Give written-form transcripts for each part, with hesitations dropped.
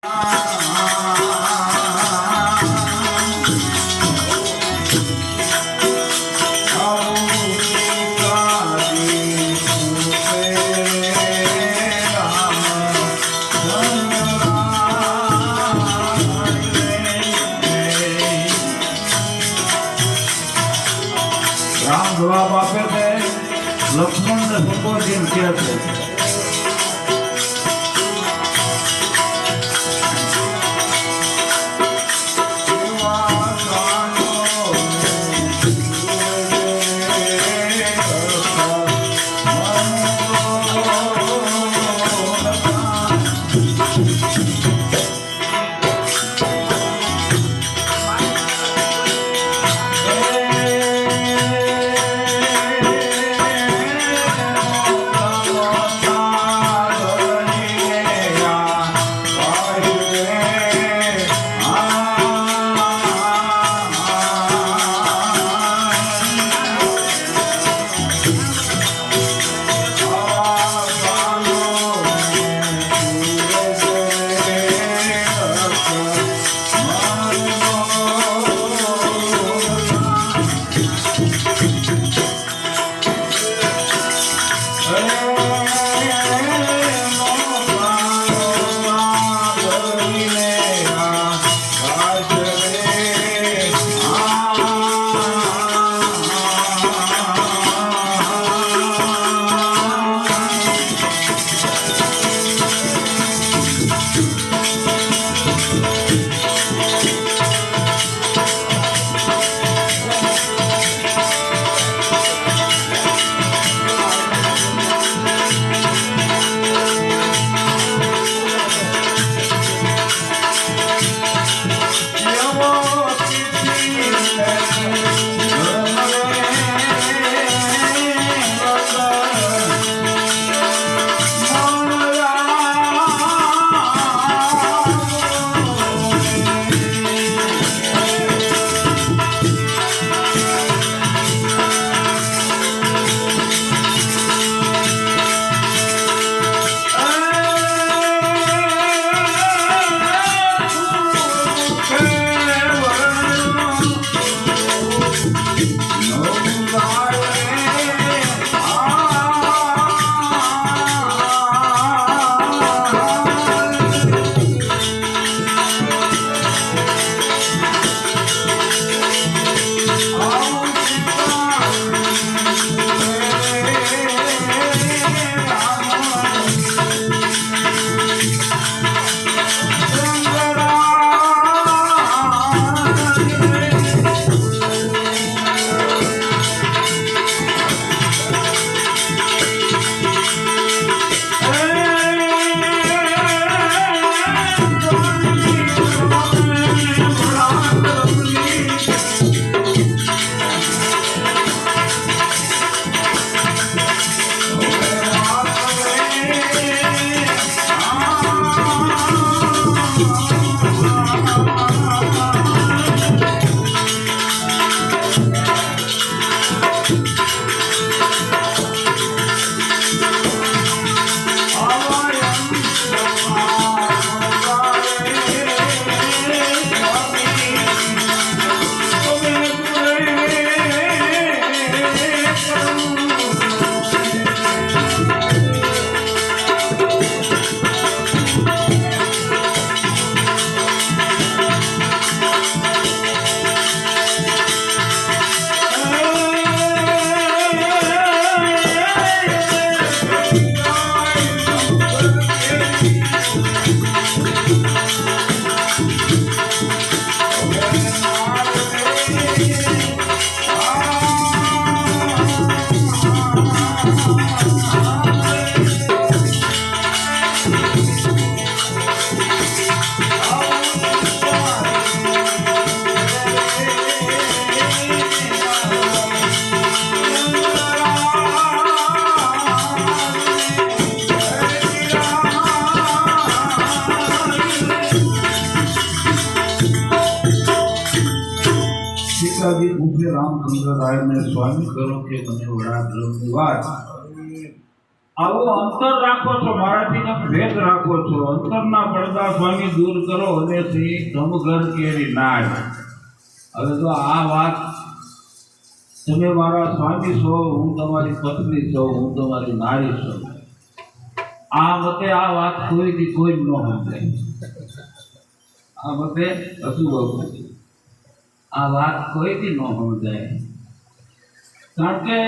રામ જવાબ આપે છે, લક્ષ્મણ ને ભગવતી કહે છે રામચંદ્ર રાય ને સ્વામી કરો કે મને વડા ધર્મની વાત આવો અંતર રાખો છો, મારાથી તમે ભેદ રાખો છો. અંતરના પડદા સ્વામી દૂર કરો અને શ્રી ધમઘર કેરી નાડ. હવે તો આ વાત તમે મારા સ્વામી છો, હું તમારી પત્ની છું, હું તમારી નારી છું. આ મતે આ વાત કોઈથી કોઈ જ ન સમજાય. આ મતે અશુભ આ વાત કોઈથી ન સમજાય. કારણ કે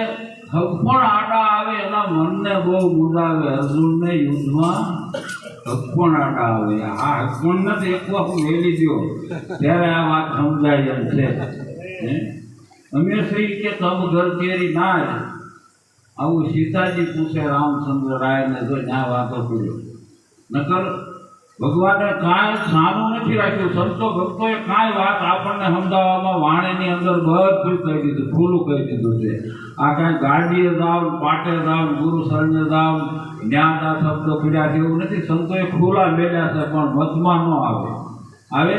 હકપણ આડા આવે એના મનને બહુ મુદાવે. અર્જુનને યુદ્ધમાં હકપણ આડા આવે. આ હકપણ નથી એક વખત મેલી દો ત્યારે આ વાત સમજાય એમ છે. અમે શ્રી કે તમ ઘર કેરી નાજ. આવું સીતાજી પૂછે રામચંદ્ર રાયને, જો ત્યાં વાતો કર્યો. નકર ભગવાને કાંઈ સાનું નથી રાખ્યું. સંતો ભક્તોએ કાંઈ વાત આપણને સમજાવવામાં વાણીની અંદર બધું કહી દીધું, ખુલ્લું કહી દીધું છે. આ કાંઈ ગાડીએ જાવ, પાટે જાવ, ગુરુ શરણે જાવ, જ્ઞાન આ શબ્દો પીડ્યા છે એવું નથી. સંતોએ ખુલ્લા મેળ્યા છે, પણ મતમાં ન આવે. આવે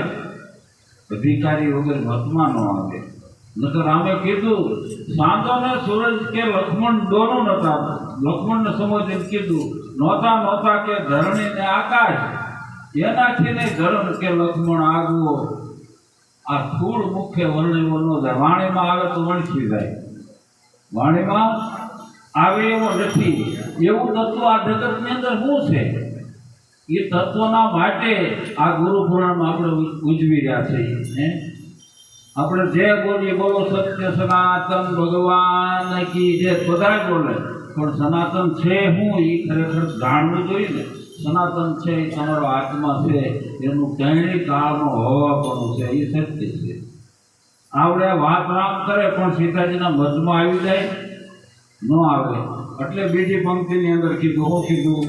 અધિકારી વગર મતમાં ન આવે. નકર આમે કીધું સાંતો ને સૂરજ કે લક્ષ્મણ દોનો નતા. લક્ષ્મણને સમજીને કીધું નહોતા કે ધરણી ને આકાશ. એનાથી નહીં ધરણ કે લક્ષ્મણ આગવો. આ સ્થૂળ મુખ્ય વર્ણવો ન જાય. વાણીમાં આવે તો વણસી જાય. વાણીમાં આવે એવો નથી. એવું તત્વ આ જગતની અંદર શું છે? એ તત્વના માટે આ ગુરુ પુરાણમાં આપણે ઉજવી રહ્યા છીએ. આપણે જે બોલીએ બોલો સત્ય સનાતન ભગવાન કી જે બધા બોલે, પણ સનાતન છે હું એ ખરેખર જાણવું જોઈએ ને. સનાતન છે એ તમારો આત્મા છે, એનું કઈ કાળમાં હોવાપણું છે એ સત્ય છે. આવડે વાત રામ કરે પણ સીતાજીના મધમાં આવી જાય ન આવે. એટલે બીજી પંક્તિની અંદર કીધું, હું કીધું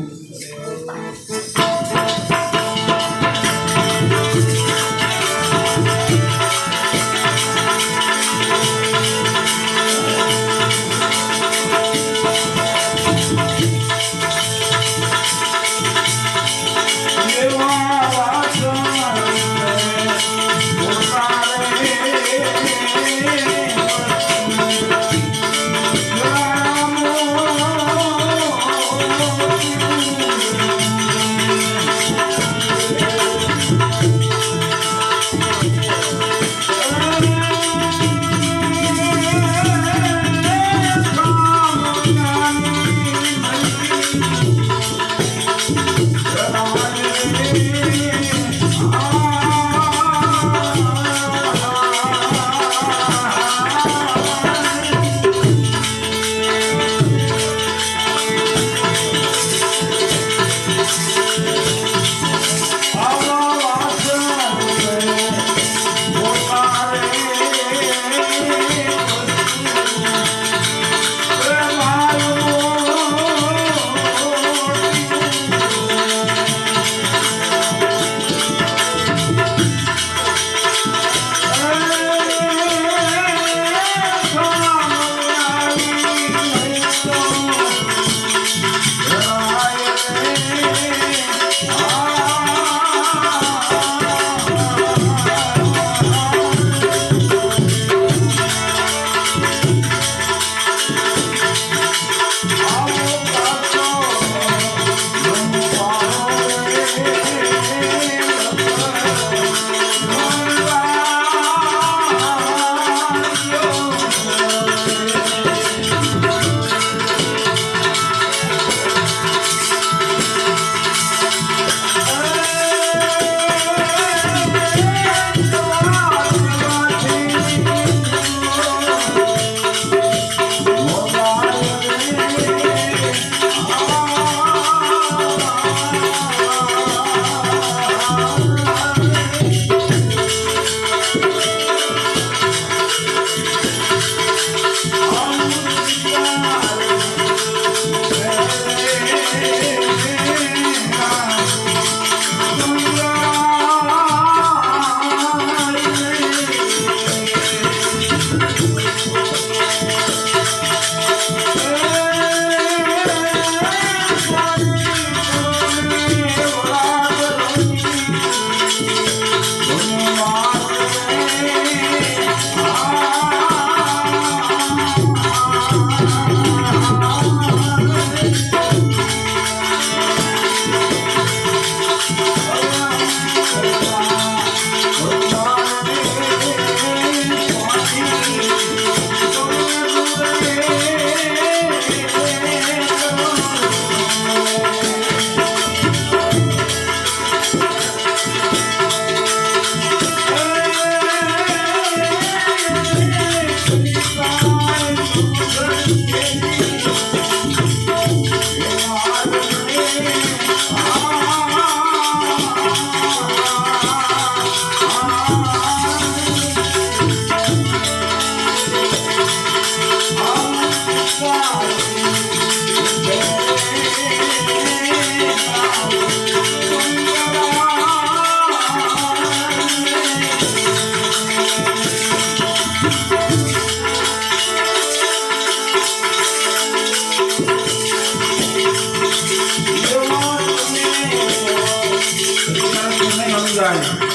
ભાઈ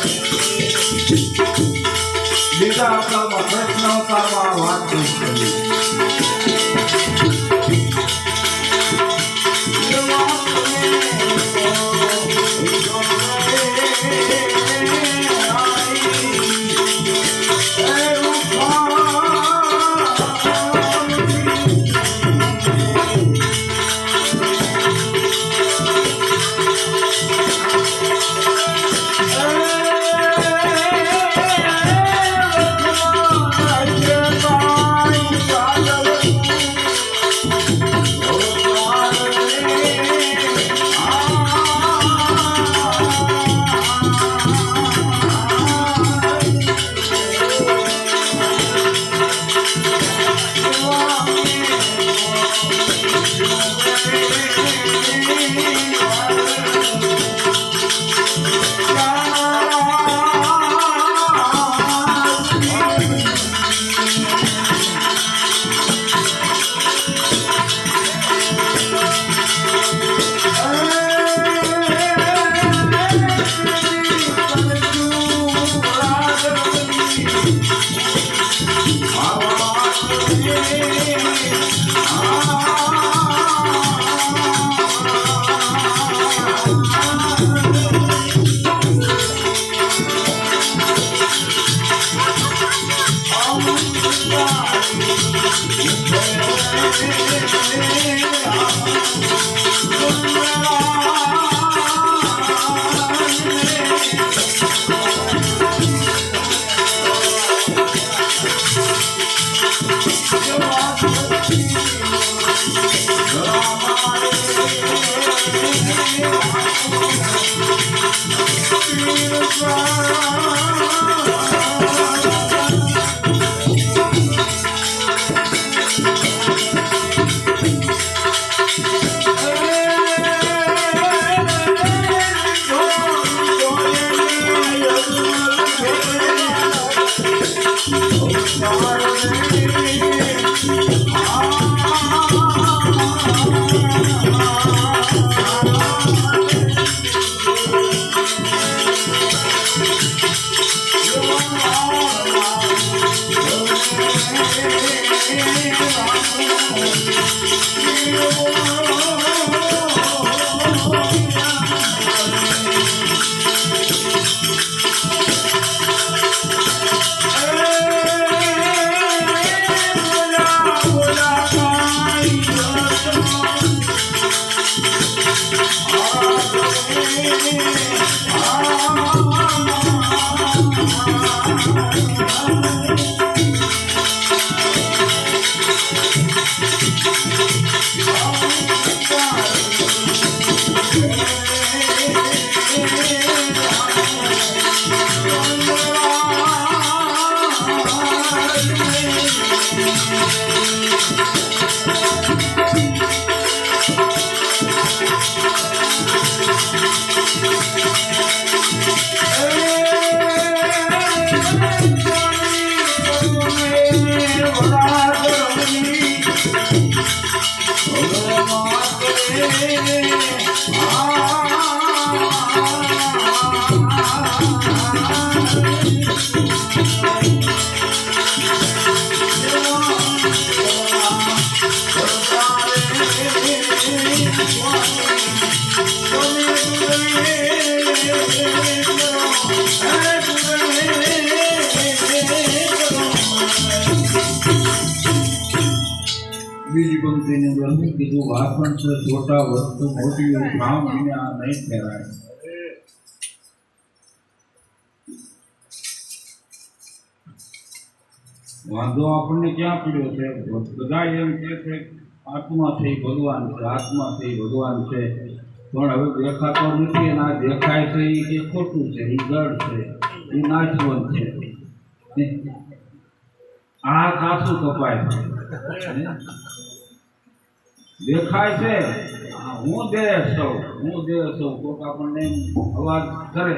બીજા અવતારમાં કૃષ્ણ અવતારમાં આ વાત કરી બીજી પંક્તિની અંદર કીધું વાસણ છે છોટા વસ્તુ મોટી કામ એને આ નહીં કહેવાય. વાંધો આપણને ક્યાં પડ્યો છે? બધા એમ કહે છે આત્મા છે ભગવાન છે, આત્મા છે ભગવાન છે, પણ હવે દેખાતો નથી. અને આ દેખાય છે એ કે ખોટું છે, એ જડ છે, એ નાશવંત છે. આ કાસું કપાય છે. દેખાય છે હું દેહ સૌ, હું દેહ સૌ. કોઈક આપણને અવાજ કરે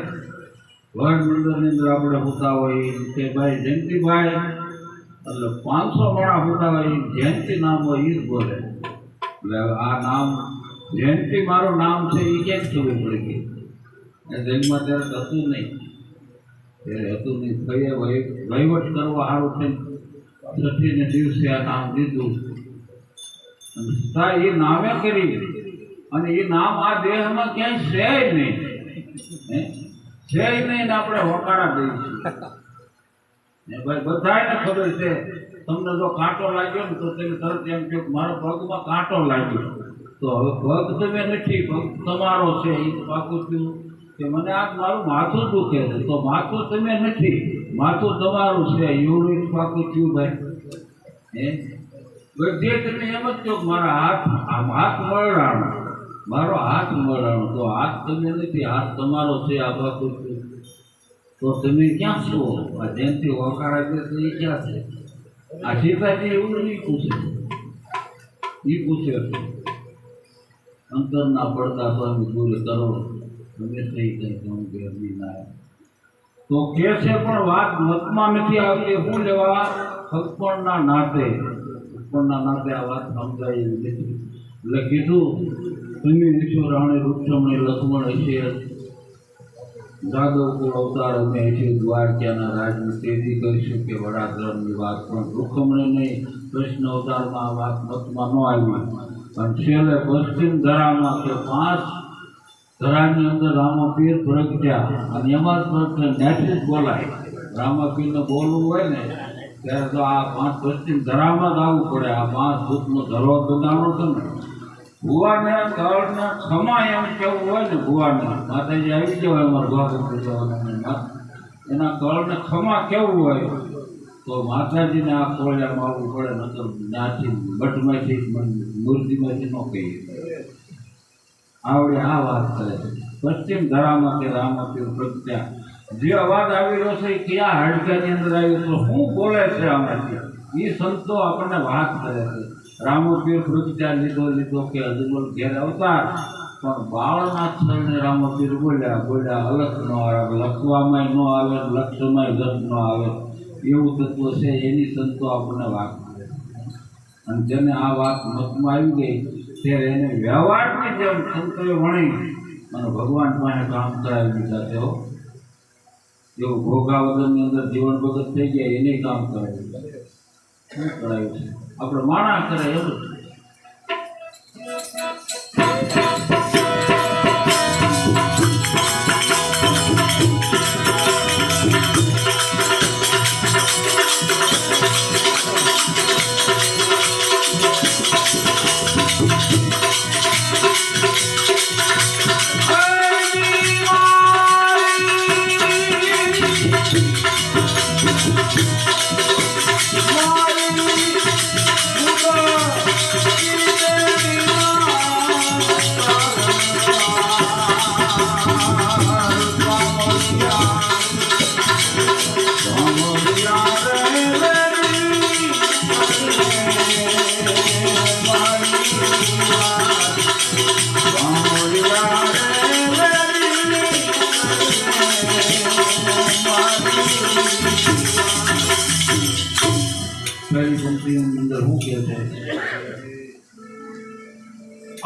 વડ મંડળની અંદર આપણે હોતા હોય કે ભાઈ જયંતિભાઈ, એટલે 500 વાળા હોતા હોય જયંતિ નામ હોય એ જ બોલે. એટલે આ નામ જયંતિ મારું નામ છે એ કેમ ખબર પડી ગઈ? એ જન્મ ત્યારે થતું નહીં. ત્યારે હતું નહીં. કઈએ વહીવટ કરવા સારું થઈને છઠ્ઠીને દિવસે આ નામ લીધું અને છતાં એ નામે કરી અને એ નામ આ દેહમાં ક્યાંય છે નહીં, છે નહીં ને આપણે વકારા દઈશું. ભાઈ બધાને ખબર છે, તમને જો કાંટો લાગ્યો ને તો તમે તરત એમ કહો મારા પગમાં કાંટો લાગ્યો, તો હવે પગ તમે નથી, પગ તમારો છે એ પાકું થયું કે મને આ મારું માથું દુખે છે, તો માથું તમે નથી, માથું તમારું છે એવું પાકું થયું ભાઈ. બધે તમે એમ જ કહો મારા હાથ મળાણો, મારો હાથ મળાણો, તો હાથ તમે નથી, હાથ તમારો છે આ પાકું થયું. તો તમે ક્યાં છો? આ જેનથી વકારા છે તો એ ક્યાં છે? આ સીતાજી એવું નહીં પૂછે, એ પૂછે અંતરના પડદા સ્વામી દૂર કરો તમે થઈ કઈ કહું કે ના. તો કે છે પણ વાત મતમાં નથી આવતી. શું લેવા? સગપણના નાતે આ વાત સમજાય એવી નથી. એટલે કીધું તમે ઈશ્વર રાણી રૂક્ષમણી લક્ષ્મણ હશે, જાદવ કુળ અવતાર અમે હશે, દ્વારકાના રાજની તેજી કરીશું કે વડાધરની વાત. પણ રૂક્ષમણી નહીં, કૃષ્ણ અવતારમાં આ વાત મતમાં ન આવી. અને છેલ્લે પશ્ચિમ ધરામાં કે 5 ધરાની અંદર રામાપીર પ્રગટ્યા અને એમાં જ નેઠી જ બોલાય. રામાપીરને બોલવું હોય ને ત્યારે તો આ 5 પશ્ચિમ ધરામાં જ આવવું પડે. આ 5 ભૂતનો ધરો બધાનો છે ને, ભુવાને કળને ક્ષમા એમ કેવું હોય ને, ભુવાને માતાજી આવી જવાય અમારા દ્વારકા એના કળને ક્ષમા કેવું હોય તો માતાજીને આ કોળિયામાં આવવું પડે, નકર ત્યાંથી બટમાંથી મૂર્તિમાંથી ન કહીએ. આવડે આ વાત કરે પશ્ચિમ ધરામાં કે રામાપીર પ્રગટ્યા. જે અવાજ આવી રહ્યો છે એ કયા હાડકાની અંદર આવ્યો તો શું બોલે છે આમાંથી, એ સંતો આપણને વાત કરે છે. રામાપીર પ્રગટ્યા લીધો કે અજમલ ઘેર અવતાર, પણ બાળના સ્થળને રામાપીર બોલ્યા અલખ ન આવે, લખવામાં ન આવે, લક્ષમાં ઘટ ન આવે એવું તત્વ છે. એની સંતો આપણને વાત કરે. અને જેને આ વાત મતમાં આવી ગઈ ત્યારે એને વ્યવહારની જેમ સંતોએ વણી અને ભગવાન પાસે કામ કરાવી દીધા છે. એવું ભોગાવદનની અંદર જીવન ભગત થઈ ગયા એને કામ કરાવી દીધા. શું કરાવ્યું છે? આપણે માણા કરે એવું છે.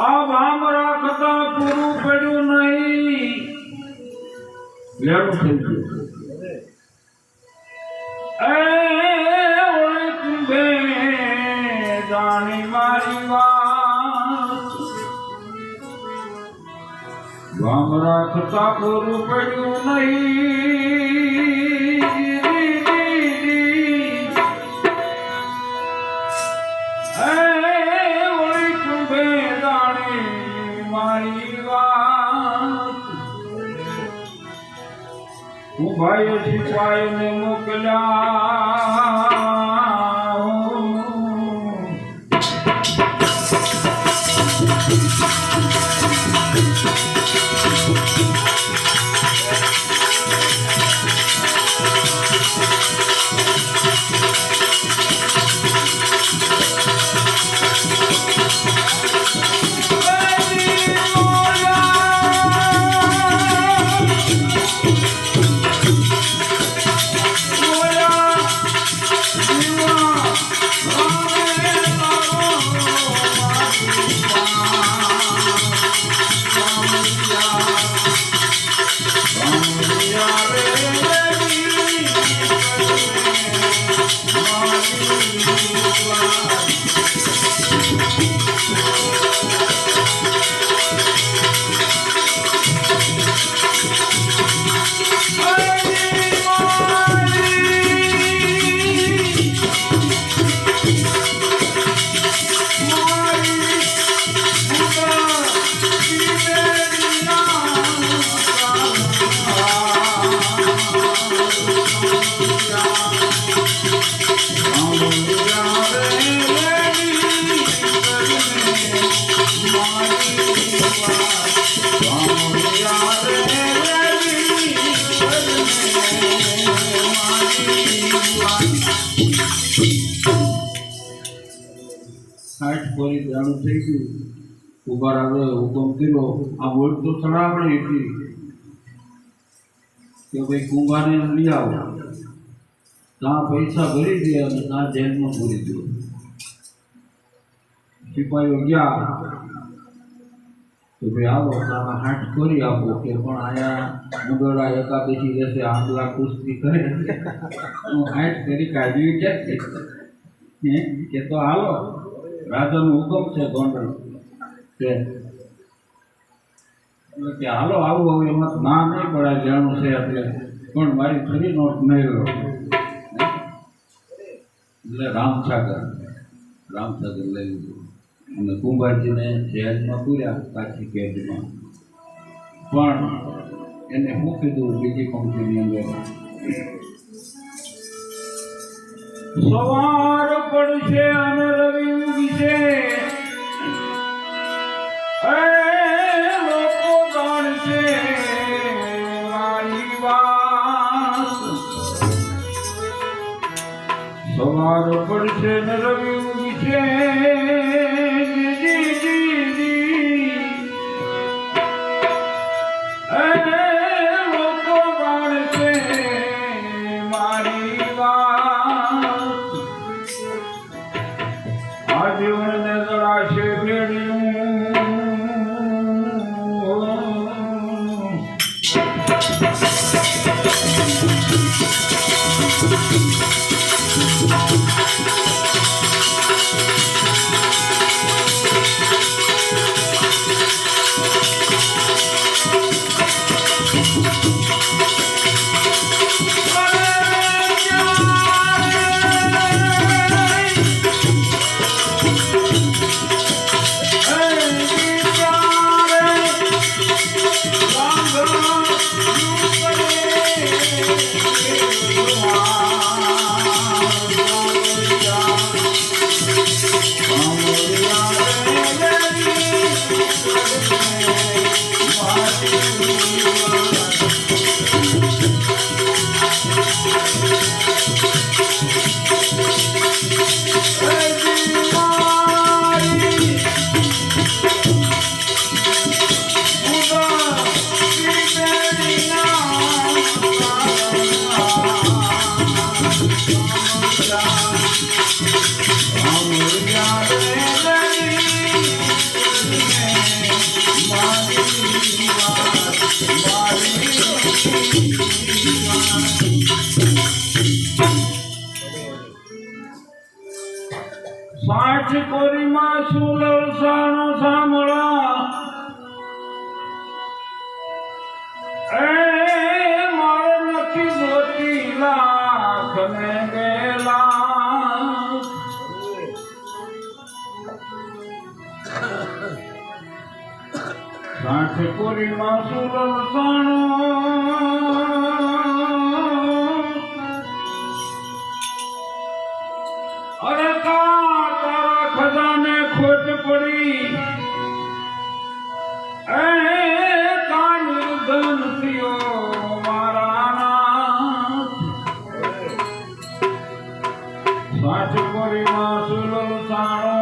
આ ભામ રાખતા પૂરું પડ્યું નહીં, લેણું થઈ ગયું. જાણી મારી વાત, ભામ રાખતા પૂરું પડ્યું નહીં. હું ભાઈ સિપાહીને મોકલ્યા, આઠ કોરી જાણું થઈ ગયું ઉભા આવે હુકમ કર્યો આ બોલ તો ચડાવણી હતી કે ભાઈ કુંભારને લઈ આવો ત્યાં પૈસા ભરી દે અને ત્યાં જેલમાં પૂરી દો સિપાહીઓ ગયા તો ભાઈ આવો તમે હાથ કરી આપો કે પણ આયા મંગળા એકાદશી રહેશે આંગલા કુસ્તી કરે હું હાથ કરી કાઢવી કે તો હાલો રાજાનો હુકમ છે ગોંડલ કે એટલે કે હાલો આવું હવે એમાં ના નહીં પડાય જાણું છે એટલે પણ મારી ફરી નોટ નહીં લો એટલે રામસાગર લઈ લીધું અને કુંભારજીને જેલમાં પૂર્યા કાચી કેદમાં પણ એને શું કીધું બીજી પંક્તિની અંદર સવાર પડશે અને રવિ ઉગશે લોકો જાણશે મારી વાત સવાર પડશે ને રવિ ઉગશે જીવનને જળાશે સાઠ કોરીમાં શું લલસાનો સાંભળા મારે નથી જોતી લાખ ને ગેલા સાઠ કોરીમાં શું લલસાનો અરે તારા ખજાને ખોટ પડી કાન ધન થયો મારા નાથ સાઠ કોરીમાં સુલલ સાણો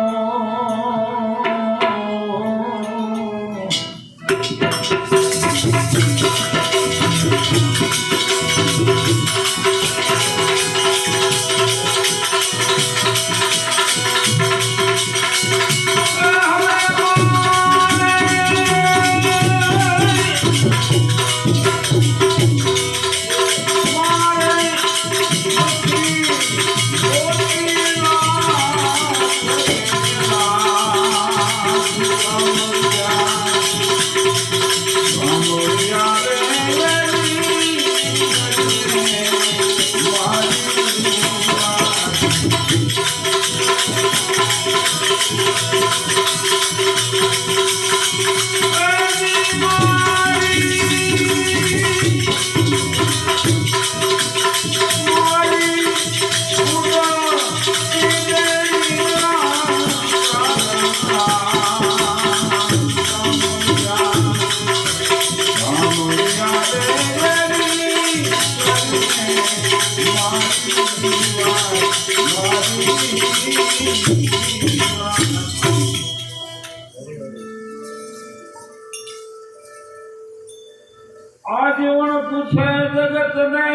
આજીવન પૂછે જગત ને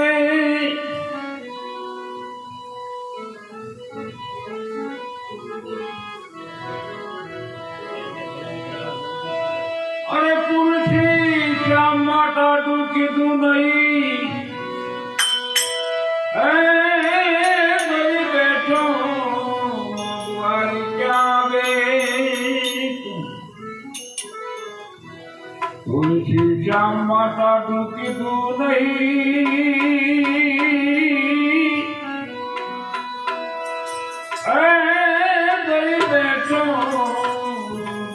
અરે તુલસી શ્યામ માતા તું કીધું નહીં હે ગઈ બેઠો દ્વારી ક્યાં ગઈ તુલસી શ્યામ માતા તું કીધું નહીં હે ગઈ બેઠો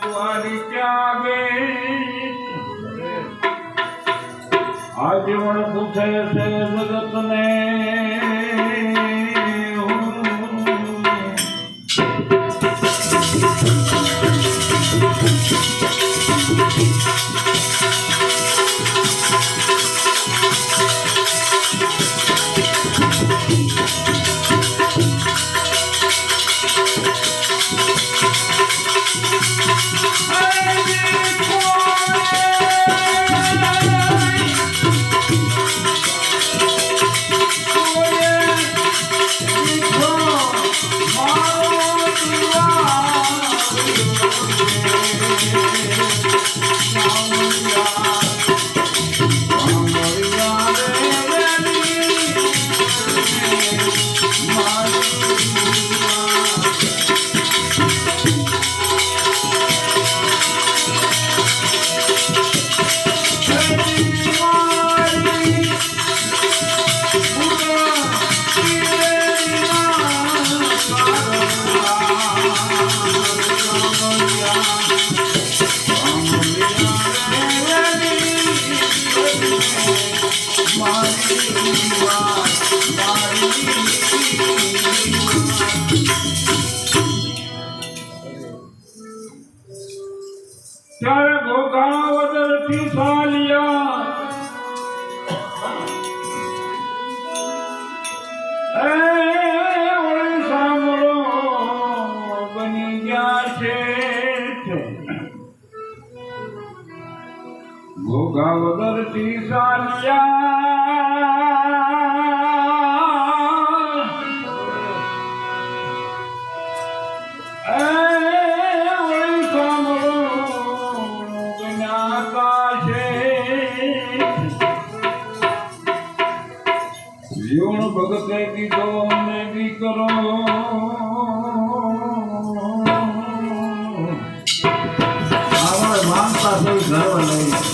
દ્વારી ક્યાં ગઈ આજીવન પૂછે છે જગત ને ત્યારે ઘોઘાવદરથી સાલિયા એ ઓળી સાંભળો બની ગયા છે ઘોઘાવદરથી સાલિયા જીવન ભગતે કીધો ને દીકરો આપણે માનતા થઈ ગર્વ લઈ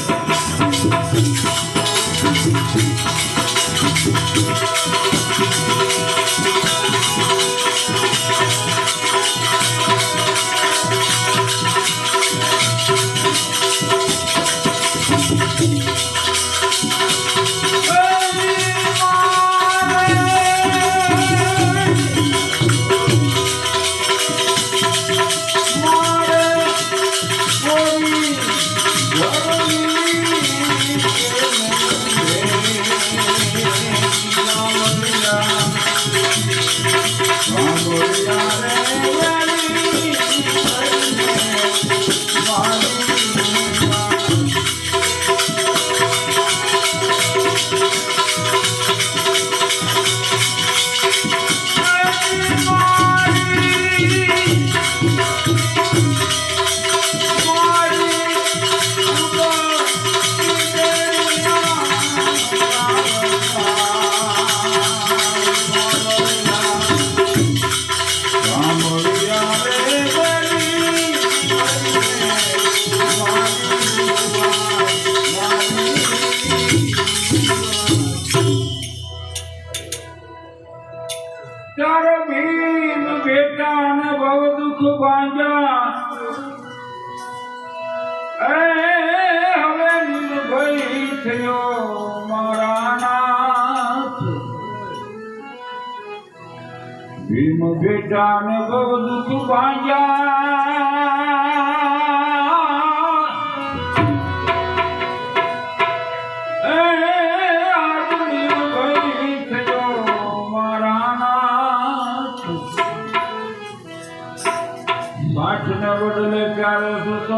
તારો ભીમ બેટા ને બહુ દુઃખ ભાંજા એ હવે નિર્ભય થયો મારા નાથ ભીમ બેટા ને બહુ દુઃખ ભાંજા એ આજ નિર્ભય પ્યારો સૂતો